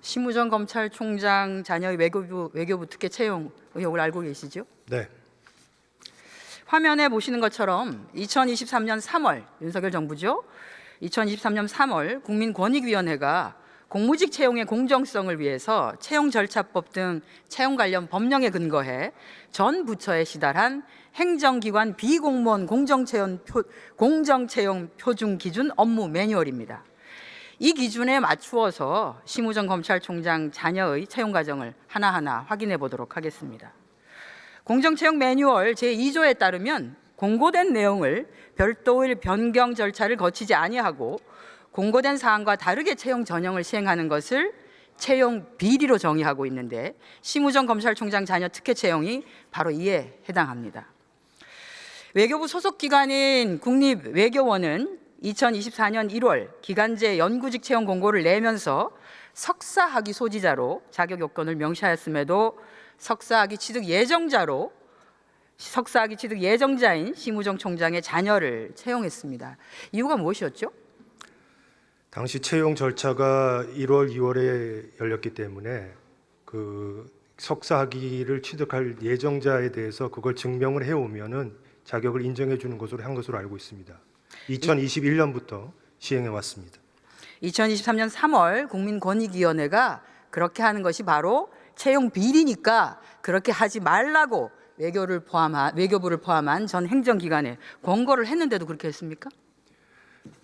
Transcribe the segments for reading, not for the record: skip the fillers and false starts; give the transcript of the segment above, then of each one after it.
심우정 검찰총장 자녀의 외교부 특혜 채용 의혹을 알고 계시죠? 네. 화면에 보시는 것처럼 2023년 3월 윤석열 정부죠. 2023년 3월 국민권익위원회가 공무직 채용의 공정성을 위해서 채용절차법 등 채용 관련 법령에 근거해 전 부처에 시달한 행정기관 비공무원 공정채용 표준 기준 업무 매뉴얼입니다. 이 기준에 맞추어서 심우정 검찰총장 자녀의 채용 과정을 하나하나 확인해 보도록 하겠습니다. 공정채용 매뉴얼 제2조에 따르면 공고된 내용을 별도의 변경 절차를 거치지 아니하고 공고된 사항과 다르게 채용 전형을 시행하는 것을 채용 비리로 정의하고 있는데 심우정 검찰총장 자녀 특혜 채용이 바로 이에 해당합니다. 외교부 소속 기관인 국립외교원은 2024년 1월 기간제 연구직 채용 공고를 내면서 석사학위 소지자로 자격 요건을 명시하였음에도 석사학위 취득 예정자인 심우정 총장의 자녀를 채용했습니다. 이유가 무엇이었죠? 당시 채용 절차가 1월, 2월에 열렸기 때문에 그 석사학위를 취득할 예정자에 대해서 그걸 증명을 해오면은 자격을 인정해 주는 것으로 한 것으로 알고 있습니다. 2021년부터 시행해 왔습니다. 2023년 3월 국민권익위원회가 그렇게 하는 것이 바로 채용 비리니까 그렇게 하지 말라고 외교부를 포함한 전 행정기관에 권고를 했는데도 그렇게 했습니까?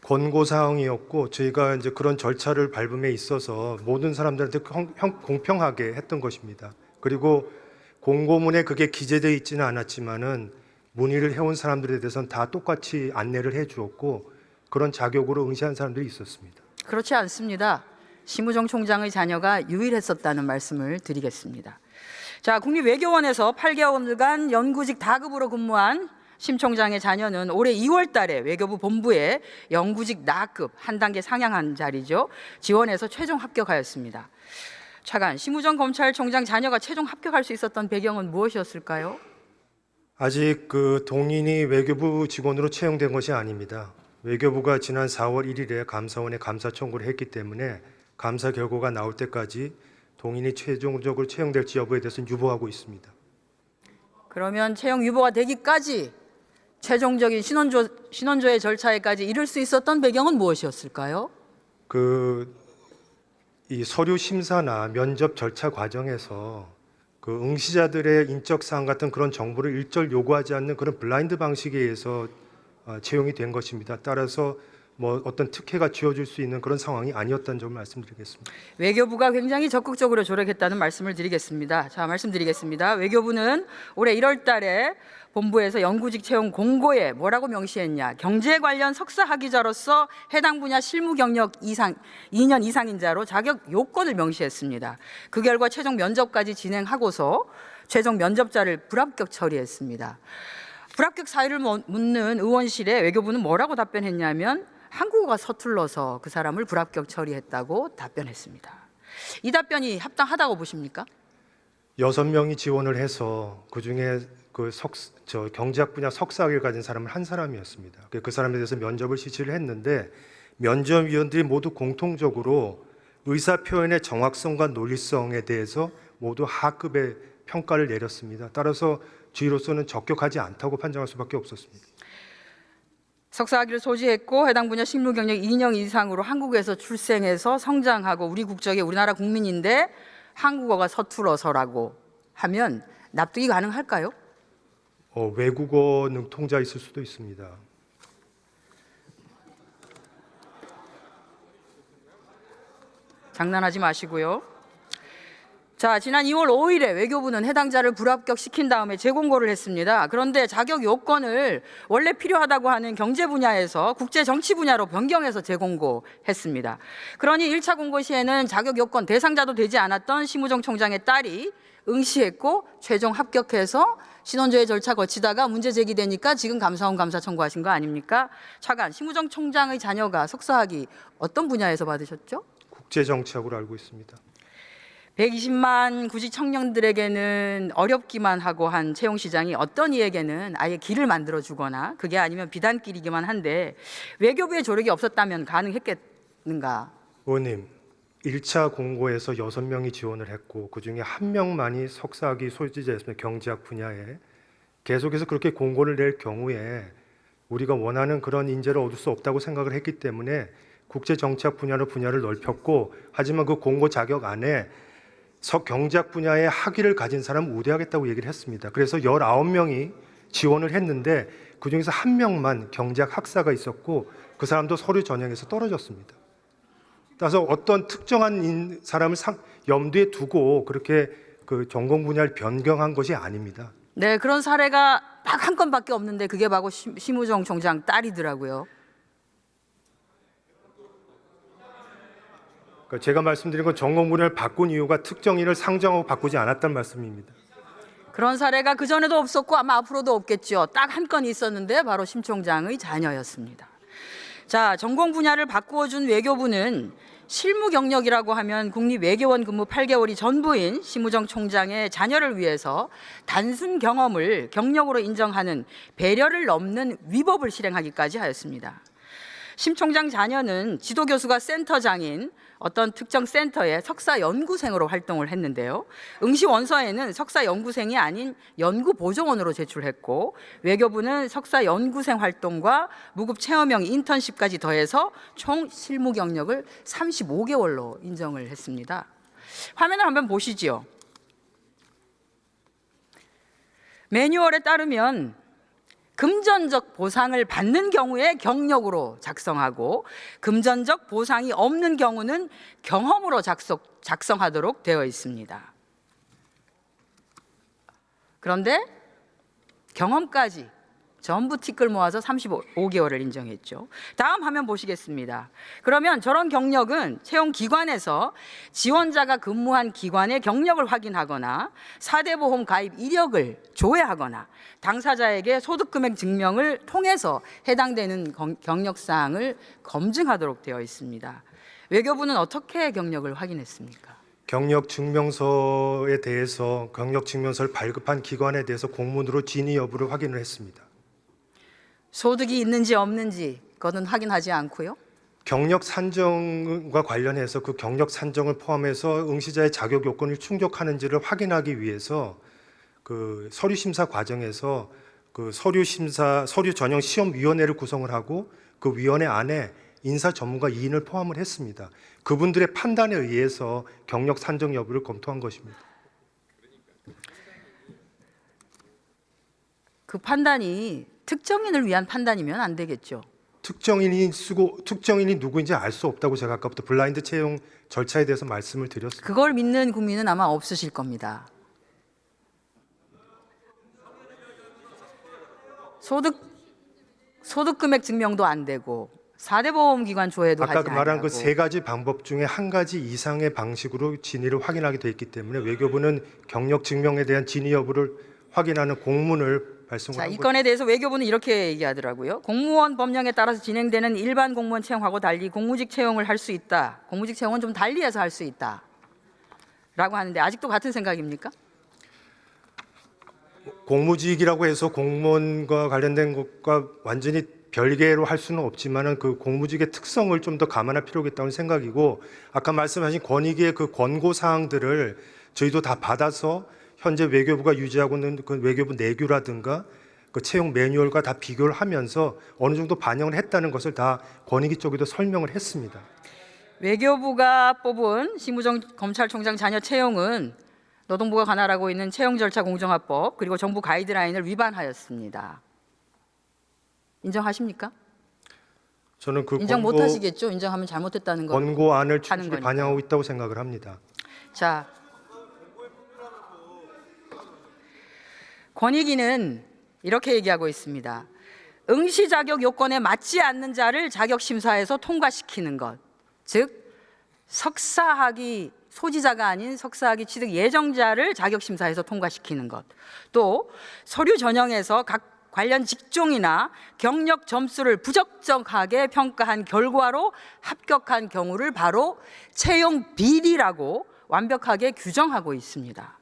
권고 사항이었고 저희가 이제 그런 절차를 밟음에 있어서 모든 사람들한테 공평하게 했던 것입니다. 그리고 공고문에 그게 기재되어 있지는 않았지만은 문의를 해온 사람들에 대해서는 다 똑같이 안내를 해주었고 그런 자격으로 응시한 사람들이 있었습니다. 그렇지 않습니다. 심우정 총장의 자녀가 유일했었다는 말씀을 드리겠습니다. 자, 국립외교원에서 8개월간 연구직 다급으로 근무한 심 총장의 자녀는 올해 2월 달에 외교부 본부에 연구직 나급 한 단계 상향한 자리죠. 지원해서 최종 합격하였습니다. 차관, 심우정 검찰총장 자녀가 최종 합격할 수 있었던 배경은 무엇이었을까요? 아직 그 동인이 외교부 직원으로 채용된 것이 아닙니다. 외교부가 지난 4월 1일에 감사원에 감사 청구를 했기 때문에 감사 결과가 나올 때까지 동인이 최종적으로 채용될지 여부에 대해서는 유보하고 있습니다. 그러면 채용 유보가 되기까지 최종적인 신원조회 절차에까지 이를 수 있었던 배경은 무엇이었을까요? 이 서류 심사나 면접 절차 과정에서 그 응시자들의 인적 사항 같은 그런 정보를 일절 요구하지 않는 그런 블라인드 방식에 의해서 채용이 된 것입니다. 따라서 뭐 어떤 특혜가 주어질 수 있는 그런 상황이 아니었다는 점을 말씀드리겠습니다. 외교부가 굉장히 적극적으로 조력했다는 말씀을 드리겠습니다. 자, 말씀드리겠습니다. 외교부는 올해 1월 달에 본부에서 연구직 채용 공고에 뭐라고 명시했냐? 경제 관련 석사 학위자로서 해당 분야 실무 경력 2년 이상인 자로 자격 요건을 명시했습니다. 그 결과 최종 면접까지 진행하고서 최종 면접자를 불합격 처리했습니다. 불합격 사유를 묻는 의원실에 외교부는 뭐라고 답변했냐면 한국어가 서툴러서 그 사람을 불합격 처리했다고 답변했습니다. 이 답변이 합당하다고 보십니까? 6명이 지원을 해서 그중에 경제학 분야 석사학위를 가진 사람은 한 사람이었습니다. 그 사람에 대해서 면접을 실시를 했는데 면접위원들이 모두 공통적으로 의사 표현의 정확성과 논리성에 대해서 모두 하급의 평가를 내렸습니다. 따라서 주의로서는 적격하지 않다고 판정할 수밖에 없었습니다. 석사학위를 소지했고 해당 분야 실무 경력 2년 이상으로 한국에서 출생해서 성장하고 우리 국적의 우리나라 국민인데 한국어가 서툴어서라고 하면 납득이 가능할까요? 외국어 능통자 있을 수도 있습니다. 장난하지 마시고요. 자, 지난 2월 5일에 외교부는 해당자를 불합격시킨 다음에 재공고를 했습니다. 그런데 자격 요건을 원래 필요하다고 하는 경제 분야에서 국제 정치 분야로 변경해서 재공고했습니다. 그러니 1차 공고 시에는 자격 요건 대상자도 되지 않았던 심우정 총장의 딸이 응시했고 최종 합격해서 신원조회 절차 거치다가 문제 제기되니까 지금 감사원 감사 청구하신 거 아닙니까? 차관, 심우정 총장의 자녀가 석사학위 어떤 분야에서 받으셨죠? 국제 정치학으로 알고 있습니다. 120만 구직 청년들에게는 어렵기만 하고 한 채용 시장이 어떤 이에게는 아예 길을 만들어 주거나 그게 아니면 비단길이기만 한데 외교부의 조력이 없었다면 가능했겠는가? 의원님, 1차 공고에서 6명이 지원을 했고 그중에 1명만이 석사학위 소지자였습니다. 경제학 분야에. 계속해서 그렇게 공고를 낼 경우에 우리가 원하는 그런 인재를 얻을 수 없다고 생각을 했기 때문에 국제정치학 분야로 분야를 넓혔고, 하지만 그 공고 자격 안에 경제학 분야의 학위를 가진 사람을 우대하겠다고 얘기를 했습니다. 그래서 19명이 지원을 했는데 그중에서 1명만 경제학 학사가 있었고 그 사람도 서류 전형에서 떨어졌습니다. 따라서 어떤 특정한 사람을 염두에 두고 그렇게 그 전공 분야를 변경한 것이 아닙니다. 네, 그런 사례가 딱 한 건밖에 없는데 그게 바로 심우정 총장 딸이더라고요. 그러니까 제가 말씀드린 건 전공 분야를 바꾼 이유가 특정인을 상정하고 바꾸지 않았다는 말씀입니다. 그런 사례가 그전에도 없었고 아마 앞으로도 없겠죠. 딱 한 건 있었는데 바로 심 총장의 자녀였습니다. 자, 전공 분야를 바꾸어 준 외교부는 실무 경력이라고 하면 국립외교원 근무 8개월이 전부인 심우정 총장의 자녀를 위해서 단순 경험을 경력으로 인정하는 배려를 넘는 위법을 실행하기까지 하였습니다. 심 총장 자녀는 지도교수가 센터장인 어떤 특정 센터의 석사 연구생으로 활동을 했는데요. 응시 원서에는 석사 연구생이 아닌 연구보조원으로 제출했고, 외교부는 석사 연구생 활동과 무급 체험형 인턴십까지 더해서 총 실무 경력을 35개월로 인정을 했습니다. 화면을 한번 보시죠. 매뉴얼에 따르면 금전적 보상을 받는 경우에 경력으로 작성하고 금전적 보상이 없는 경우는 경험으로 작성하도록 되어 있습니다. 그런데 경험까지 전부 티끌 모아서 35개월을 인정했죠. 다음 화면 보시겠습니다. 그러면 저런 경력은 채용 기관에서 지원자가 근무한 기관의 경력을 확인하거나 4대 보험 가입 이력을 조회하거나 당사자에게 소득금액 증명을 통해서 해당되는 경력사항을 검증하도록 되어 있습니다. 외교부는 어떻게 경력을 확인했습니까? 경력 증명서에 대해서 경력 증명서를 발급한 기관에 대해서 공문으로 진위 여부를 확인을 했습니다. 소득이 있는지 없는지 그것은 확인하지 않고요. 경력 산정과 관련해서 그 경력 산정을 포함해서 응시자의 자격 요건을 충족하는지를 확인하기 위해서 그 서류 심사 과정에서 그 서류 전형 시험 위원회를 구성을 하고 그 위원회 안에 인사 전문가 2인을 포함을 했습니다. 그분들의 판단에 의해서 경력 산정 여부를 검토한 것입니다. 그 판단이 특정인을 위한 판단이면 안 되겠죠. 특정인이 누구인지 알 수 없다고 제가 아까부터 블라인드 채용 절차에 대해서 말씀을 드렸습니다. 그걸 믿는 국민은 아마 없으실 겁니다. 소득 금액 증명도 안 되고 4대 보험기관 조회도 하지 아까 않고 말한 그 세 가지 방법 중에 한 가지 이상의 방식으로 진위를 확인하게 돼 있기 때문에 외교부는 경력 증명에 대한 진위 여부를 확인하는 공문을 발송을 자, 한 이 건에 대해서 외교부는 이렇게 얘기하더라고요. 공무원 법령에 따라서 진행되는 일반 공무원 채용하고 달리 공무직 채용을 할 수 있다. 공무직 채용은 좀 달리해서 할 수 있다. 라고 하는데 아직도 같은 생각입니까? 공무직이라고 해서 공무원과 관련된 것과 완전히 별개로 할 수는 없지만은 그 공무직의 특성을 좀 더 감안할 필요가 있다는 생각이고, 아까 말씀하신 권익위의 그 권고 사항들을 저희도 다 받아서 현재 외교부가 유지하고 있는 그 외교부 내규라든가 그 채용 매뉴얼과 다 비교를 하면서 어느 정도 반영을 했다는 것을 다 권익위 쪽에도 설명을 했습니다. 외교부가 뽑은 심우정 검찰총장 자녀 채용은 노동부가 관할하고 있는 채용 절차 공정화법 그리고 정부 가이드라인을 위반하였습니다. 인정하십니까? 저는 그 인정 못 하시겠죠? 인정하면 잘못했다는 거. 권고안을 충실히 거니까요. 반영하고 있다고 생각을 합니다. 자, 권익위는 이렇게 얘기하고 있습니다. 응시 자격 요건에 맞지 않는 자를 자격 심사에서 통과시키는 것, 즉 석사학위 소지자가 아닌 석사학위 취득 예정자를 자격 심사에서 통과시키는 것, 또 서류 전형에서 각 관련 직종이나 경력 점수를 부적정하게 평가한 결과로 합격한 경우를 바로 채용 비리라고 완벽하게 규정하고 있습니다.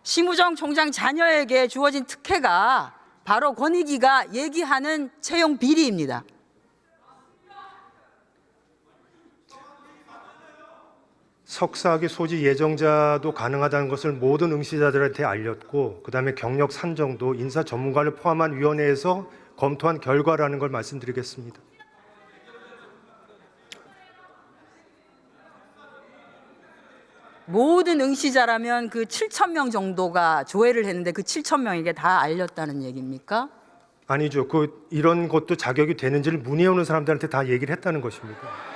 심우정 총장 자녀에게 주어진 특혜가 바로 권익위가 얘기하는 채용 비리입니다. 석사학위 소지 예정자도 가능하다는 것을 모든 응시자들한테 알렸고, 그다음에 경력 산정도 인사 전문가를 포함한 위원회에서 검토한 결과라는 걸 말씀드리겠습니다. 모든 응시자라면 그 7천 명 정도가 조회를 했는데 그 7천 명에게 다 알렸다는 얘기입니까? 아니죠. 이런 것도 자격이 되는지를 문의해 오는 사람들한테 다 얘기를 했다는 것입니다.